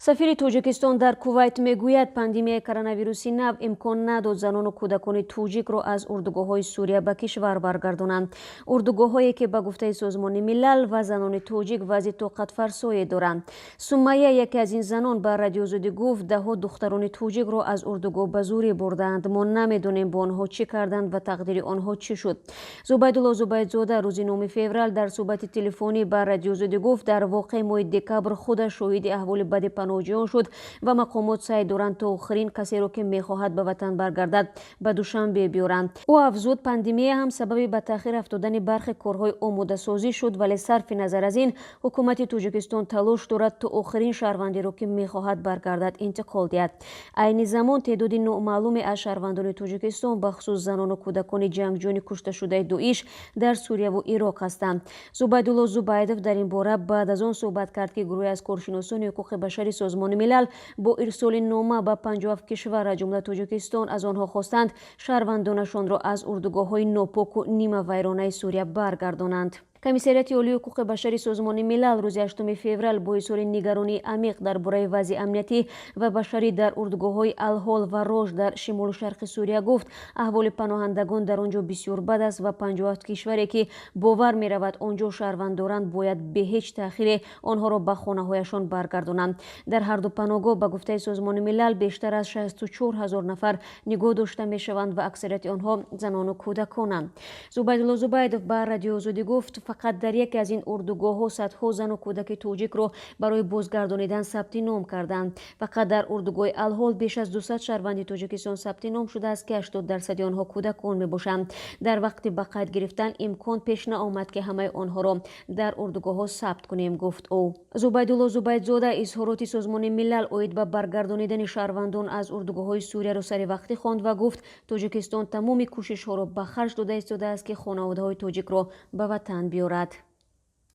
Сафири Тоҷикистон дар Кувайт мегӯяд, пандемияи коронавируси нав имкон надод занону кӯдакони тоҷикро аз урдугоҳҳои Сурия ба кишвар баргардонанд. Урдугоҳҳое ки ба гуфтаи Созмони Милал ва занони тоҷик вазъи тоқатфарсое доранд. Сумайя, яке аз ин занон, ба радиозудӣ гуфт, даҳҳо духтарони тоҷикро аз урдугоҳ ба зӯрӣ бурданд. Мо намедонем бо онҳо чӣ карданд ва тақдири онҳо чӣ шуд. Зубайдулло Зубайдзода рӯзи 9 феврал дар суҳбати телефонӣ ба радиозудӣ гуфт, дар воқеъ моҳи декабр худаш шоҳиди аҳволи бади паноҳҷӯён шуд ва мақомот сай доранд то охирин касеро ки мехоҳад ба ватан баргардад ба душанбе биёранд. ӯ афзуд, пандемия ҳам сабаби ба таъхир афтодани бархи корҳои омодасозӣ шуд, вале сарфи назар аз ин ҳукумати Тоҷикистон талош дорад то охирин шаҳрвандеро ки мехоҳад баргардад интиқол диҳад. Айни замон теъдоди номаълуме аз шаҳрвандони Тоҷикистон бахусус занону кӯдакони ҷангҷӯёни кушташудаи Доиш дар Сурия ву Ироқ ҳастанд. Зубайдулло Зубайдов дар ин бора баъд аз он суҳбат кард ки гурӯҳе аз коршиносони ҳуқуқи башари Созмони Милал бо ирсоли нома ба 57 кишвар аз ҷумла Тоҷикистон аз онҳо хостанд шаҳрвандонашонро аз урдугоҳҳои нопоку нима вайронаи Сурия баргардонанд. Комиссарияти олии ҳуқуқи башари Созмони Милал рӯзи 8 феврал бо изҳори нигаронии амиқ дар бораи вазъи амниятӣ ва башарӣ дар урдугоҳҳои Алҳол ва Рож дар шимолу шарқи Сурия гуфт, аҳволи паноҳандагон дар он ҷо бисёр бад аст ва 57 кишваре ки бовар меравад он ҷо шаҳрванд доранд, бояд бе ҳеҷ таъхире онҳоро ба хонаҳояшон баргардонанд. Дар ҳарду паноҳгоҳ ба гуфтаи Созмони Милал бештар аз 64 000 нафар нигоҳ дошта мешаванд ва аксарияти онҳо занону кӯдаконанд. Зубайдулло Зубайдов ба радиозудӣ гуфт, фақат дар яке аз ин урдугоҳҳо садҳо зану кӯдаки тоҷикро барои бозгардонидан сабти ном карданд. Фақат дар урдугоҳи Алҳол беш аз 200 шаҳрванди Тоҷикистон сабти ном шудааст ки 80% онҳо кӯдакон мебошанд. Дар вақти ба қайд гирифтан имкон пеш наомад ки ҳамаи онҳоро дар урдугоҳҳо сабт кунем, гуфт ӯ. Зубайдулло Зубайдзода изҳороти Созмони Милал оид ба баргардонидани шаҳрвандон аз урдугоҳҳои Сурияро саривақтӣ хонд ва гуфт, Тоҷикистон тамоми кӯшишҳоро ба харҷ дода истодааст ки хонаводаҳои тоҷикро ба ватан биёрад.